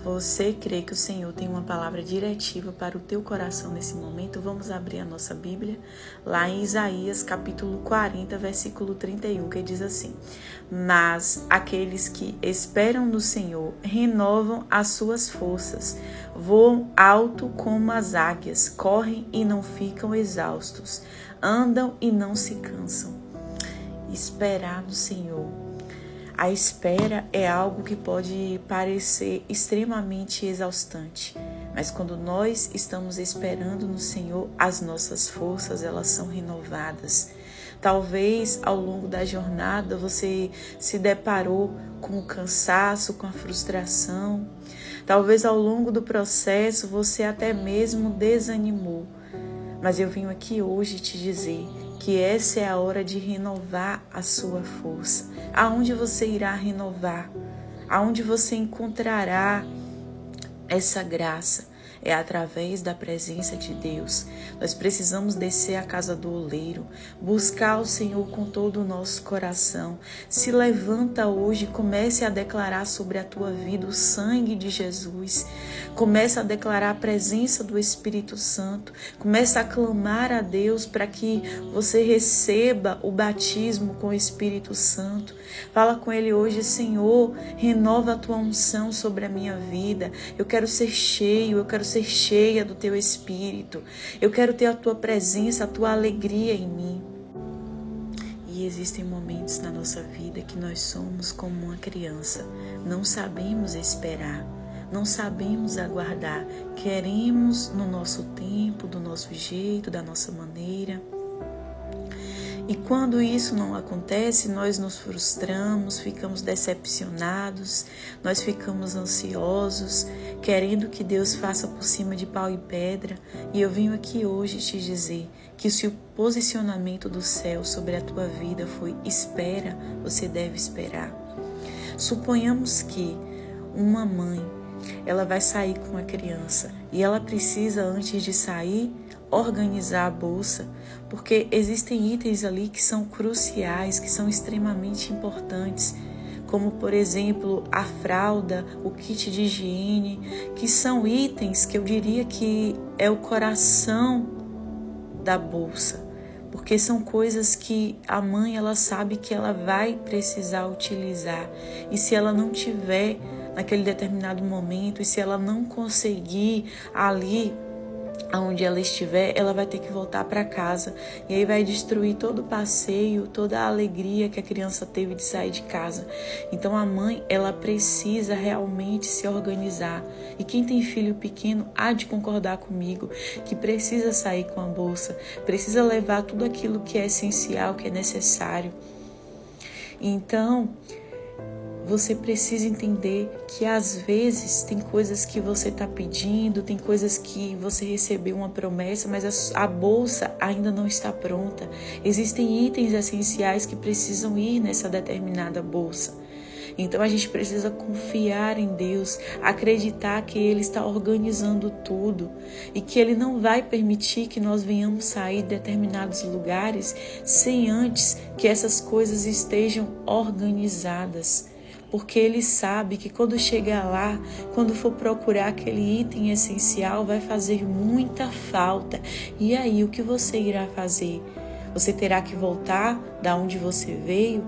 Você crê que o Senhor tem uma palavra diretiva para o teu coração nesse momento? Vamos abrir a nossa Bíblia lá em Isaías capítulo 40, versículo 31, que diz assim: Mas aqueles que esperam no Senhor renovam as suas forças, voam alto como as águias, correm e não ficam exaustos, andam e não se cansam. Esperar no Senhor. A espera é algo que pode parecer extremamente exaustante, mas quando nós estamos esperando no Senhor, as nossas forças elas são renovadas. Talvez ao longo da jornada você se deparou com o cansaço, com a frustração. Talvez ao longo do processo você até mesmo desanimou. Mas eu vim aqui hoje te dizer que essa é a hora de renovar a sua força. Aonde você irá renovar? Aonde você encontrará essa graça? É através da presença de Deus. Nós precisamos descer à casa do oleiro, buscar o Senhor com todo o nosso coração. Se levanta hoje e comece a declarar sobre a tua vida o sangue de Jesus. Comece a declarar a presença do Espírito Santo. Comece a clamar a Deus para que você receba o batismo com o Espírito Santo. Fala com Ele hoje: Senhor, renova a tua unção sobre a minha vida. Eu quero ser cheio, eu quero ser cheia do teu Espírito. Eu quero ter a tua presença, a tua alegria em mim. E existem momentos na nossa vida que nós somos como uma criança. Não sabemos esperar, não sabemos aguardar. Queremos no nosso tempo, do nosso jeito, da nossa maneira. E quando isso não acontece, nós nos frustramos, ficamos decepcionados, nós ficamos ansiosos, querendo que Deus faça por cima de pau e pedra. E eu venho aqui hoje te dizer que se o posicionamento do céu sobre a tua vida foi espera, você deve esperar. Suponhamos que uma mãe, ela vai sair com a criança e ela precisa, antes de sair, organizar a bolsa, porque existem itens ali que são cruciais, que são extremamente importantes, como por exemplo a fralda, o kit de higiene, que são itens que eu diria que é o coração da bolsa, porque são coisas que a mãe ela sabe que ela vai precisar utilizar, e se ela não tiver naquele determinado momento, e se ela não conseguir ali aonde ela estiver, ela vai ter que voltar para casa, e aí vai destruir todo o passeio, toda a alegria que a criança teve de sair de casa. Então a mãe, ela precisa realmente se organizar, e quem tem filho pequeno há de concordar comigo que precisa sair com a bolsa, precisa levar tudo aquilo que é essencial, que é necessário. Então você precisa entender que às vezes tem coisas que você está pedindo, tem coisas que você recebeu uma promessa, mas a bolsa ainda não está pronta. Existem itens essenciais que precisam ir nessa determinada bolsa. Então a gente precisa confiar em Deus, acreditar que Ele está organizando tudo e que Ele não vai permitir que nós venhamos sair de determinados lugares sem antes que essas coisas estejam organizadas. Porque Ele sabe que quando chegar lá, quando for procurar aquele item essencial, vai fazer muita falta. E aí, o que você irá fazer? Você terá que voltar da onde você veio?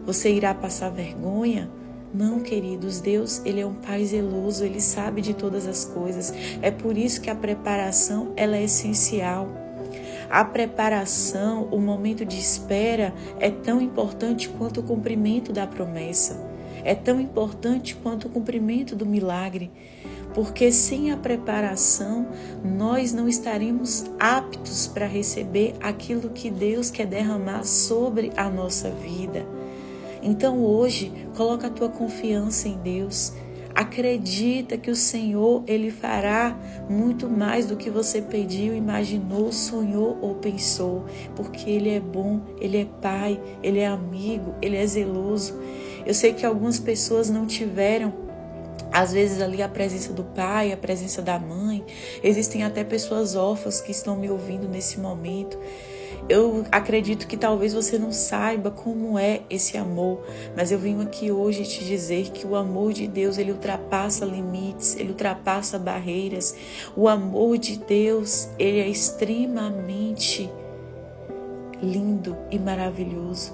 Você irá passar vergonha? Não, queridos, Deus, Ele é um Pai zeloso, Ele sabe de todas as coisas. É por isso que a preparação, ela é essencial. A preparação, o momento de espera, é tão importante quanto o cumprimento da promessa. É tão importante quanto o cumprimento do milagre, porque sem a preparação nós não estaremos aptos para receber aquilo que Deus quer derramar sobre a nossa vida. Então hoje, coloca a tua confiança em Deus. Acredita que o Senhor, Ele fará muito mais do que você pediu, imaginou, sonhou ou pensou, porque Ele é bom, Ele é Pai, Ele é amigo, Ele é zeloso. Eu sei que algumas pessoas não tiveram, às vezes, ali a presença do pai, a presença da mãe. Existem até pessoas órfãs que estão me ouvindo nesse momento. Eu acredito que talvez você não saiba como é esse amor, mas eu vim aqui hoje te dizer que o amor de Deus, ele ultrapassa limites, ele ultrapassa barreiras. O amor de Deus, ele é extremamente lindo e maravilhoso.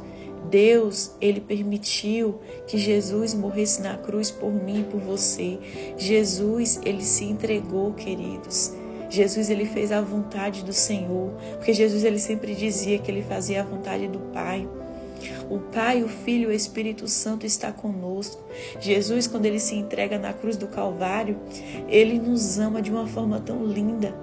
Deus, ele permitiu que Jesus morresse na cruz por mim e por você. Jesus, ele se entregou, queridos. Jesus, ele fez a vontade do Senhor, porque Jesus, ele sempre dizia que ele fazia a vontade do Pai. O Pai, o Filho e o Espírito Santo está conosco. Jesus, quando ele se entrega na cruz do Calvário, ele nos ama de uma forma tão linda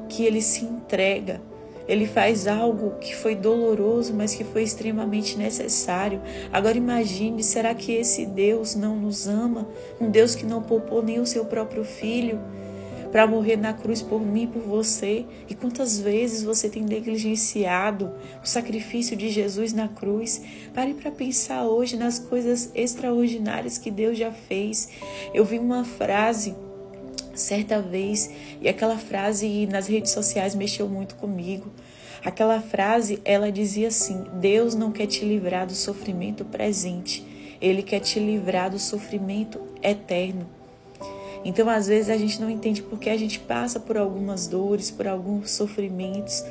que ele se entrega. Ele faz algo que foi doloroso, mas que foi extremamente necessário. Agora imagine, será que esse Deus não nos ama? Um Deus que não poupou nem o seu próprio Filho para morrer na cruz por mim e por você. E quantas vezes você tem negligenciado o sacrifício de Jesus na cruz? Pare para pensar hoje nas coisas extraordinárias que Deus já fez. Eu vi uma frase certa vez, e aquela frase nas redes sociais mexeu muito comigo. Aquela frase, ela dizia assim: Deus não quer te livrar do sofrimento presente, Ele quer te livrar do sofrimento eterno. Então, às vezes, a gente não entende porque a gente passa por algumas dores, por alguns sofrimentos.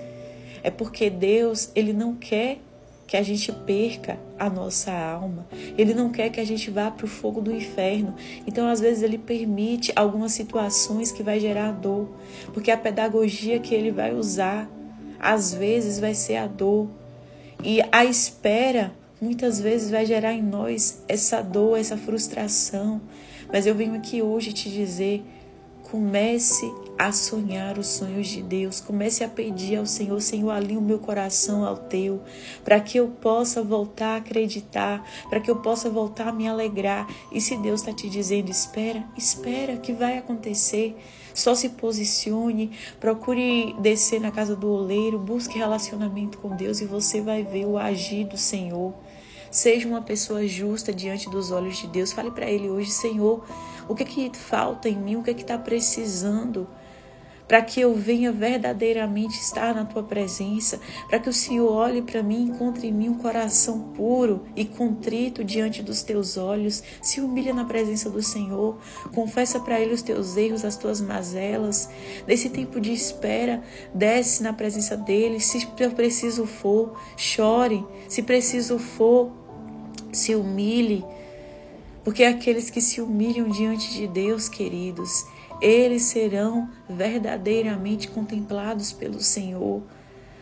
É porque Deus, Ele não quer que a gente perca a nossa alma. Ele não quer que a gente vá para o fogo do inferno. Então, às vezes, Ele permite algumas situações que vai gerar dor. Porque a pedagogia que Ele vai usar, às vezes, vai ser a dor. E a espera, muitas vezes, vai gerar em nós essa dor, essa frustração. Mas eu venho aqui hoje te dizer: comece a sonhar os sonhos de Deus. Comece a pedir ao Senhor: Senhor, alinhe o meu coração ao teu, para que eu possa voltar a acreditar, para que eu possa voltar a me alegrar. E se Deus está te dizendo espera que vai acontecer. Só se posicione, procure descer na casa do oleiro, busque relacionamento com Deus e você vai ver o agir do Senhor. Seja uma pessoa justa diante dos olhos de Deus. Fale para Ele hoje: Senhor, o que falta em mim? O que está precisando? Para que eu venha verdadeiramente estar na Tua presença. Para que o Senhor olhe para mim e encontre em mim um coração puro e contrito diante dos Teus olhos. Se humilha na presença do Senhor. Confessa para Ele os teus erros, as tuas mazelas. Nesse tempo de espera, desce na presença dEle. Se preciso for, chore. Se preciso for, se humilhe. Porque aqueles que se humilham diante de Deus, queridos, eles serão verdadeiramente contemplados pelo Senhor.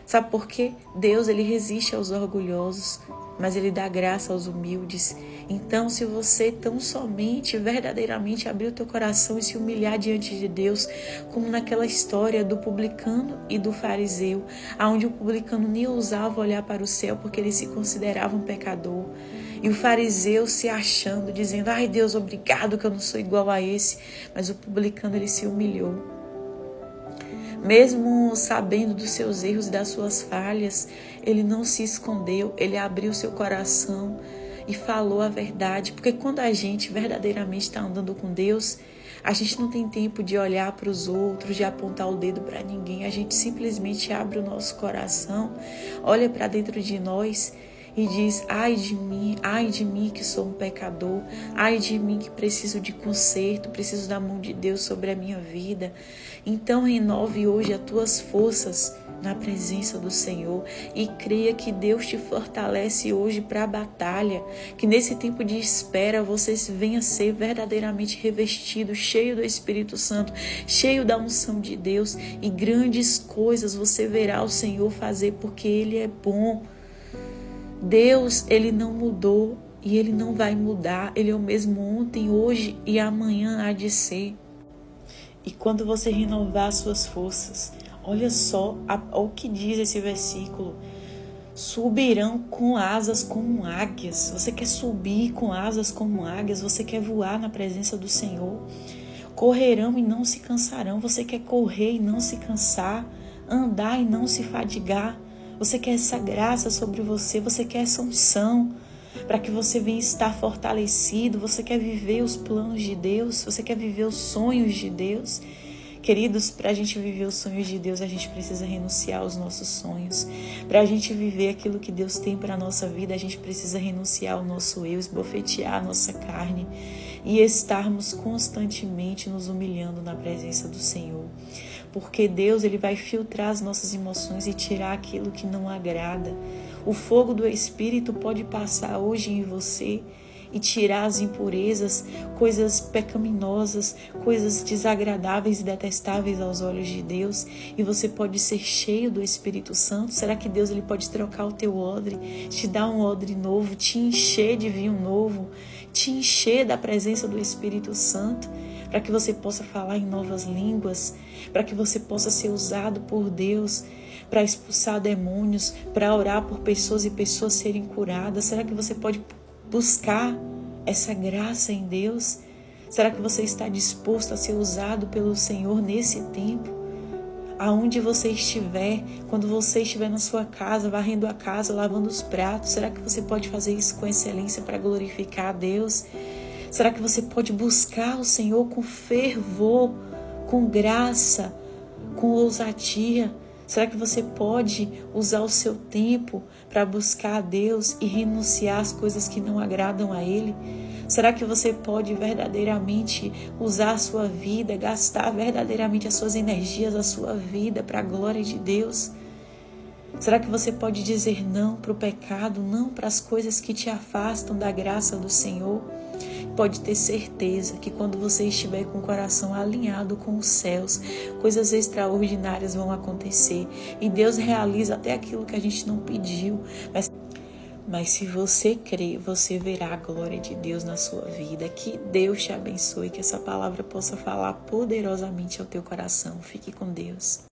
Sabe por quê? Deus, ele resiste aos orgulhosos, mas ele dá graça aos humildes. Então, se você tão somente, verdadeiramente abrir o teu coração e se humilhar diante de Deus, como naquela história do publicano e do fariseu, onde o publicano nem ousava olhar para o céu porque ele se considerava um pecador. E o fariseu se achando, dizendo: ai Deus, obrigado que eu não sou igual a esse. Mas o publicano, ele se humilhou. Mesmo sabendo dos seus erros e das suas falhas, ele não se escondeu, ele abriu seu coração e falou a verdade. Porque quando a gente verdadeiramente está andando com Deus, a gente não tem tempo de olhar para os outros, de apontar o dedo para ninguém. A gente simplesmente abre o nosso coração, olha para dentro de nós e diz: ai de mim que sou um pecador, ai de mim que preciso de conserto, preciso da mão de Deus sobre a minha vida. Então renove hoje as tuas forças na presença do Senhor e creia que Deus te fortalece hoje para a batalha, que nesse tempo de espera você venha ser verdadeiramente revestido, cheio do Espírito Santo, cheio da unção de Deus, e grandes coisas você verá o Senhor fazer, porque Ele é bom. Deus, Ele não mudou e Ele não vai mudar. Ele é o mesmo ontem, hoje e amanhã há de ser. E quando você renovar suas forças, olha só o que diz esse versículo: subirão com asas como águias. Você quer subir com asas como águias? Você quer voar na presença do Senhor? Correrão e não se cansarão. Você quer correr e não se cansar, andar e não se fadigar. Você quer essa graça sobre você, você quer essa unção para que você venha estar fortalecido. Você quer viver os planos de Deus, você quer viver os sonhos de Deus. Queridos, para a gente viver os sonhos de Deus, a gente precisa renunciar aos nossos sonhos. Para a gente viver aquilo que Deus tem para a nossa vida, a gente precisa renunciar ao nosso eu, esbofetear a nossa carne e estarmos constantemente nos humilhando na presença do Senhor. Porque Deus, Ele vai filtrar as nossas emoções e tirar aquilo que não agrada. O fogo do Espírito pode passar hoje em você e tirar as impurezas, coisas pecaminosas, coisas desagradáveis e detestáveis aos olhos de Deus, e você pode ser cheio do Espírito Santo. Será que Deus ele pode trocar o teu odre, te dar um odre novo, te encher de vinho novo, te encher da presença do Espírito Santo, para que você possa falar em novas línguas, para que você possa ser usado por Deus, para expulsar demônios, para orar por pessoas e pessoas serem curadas? Será que você pode buscar essa graça em Deus? Será que você está disposto a ser usado pelo Senhor nesse tempo? Aonde você estiver, quando você estiver na sua casa, varrendo a casa, lavando os pratos, será que você pode fazer isso com excelência para glorificar a Deus? Será que você pode buscar o Senhor com fervor, com graça, com ousadia? Será que você pode usar o seu tempo para buscar a Deus e renunciar às coisas que não agradam a Ele? Será que você pode verdadeiramente usar a sua vida, gastar verdadeiramente as suas energias, a sua vida para a glória de Deus? Será que você pode dizer não para o pecado, não para as coisas que te afastam da graça do Senhor? Pode ter certeza que quando você estiver com o coração alinhado com os céus, coisas extraordinárias vão acontecer. E Deus realiza até aquilo que a gente não pediu. Mas se você crer, você verá a glória de Deus na sua vida. Que Deus te abençoe, que essa palavra possa falar poderosamente ao teu coração. Fique com Deus.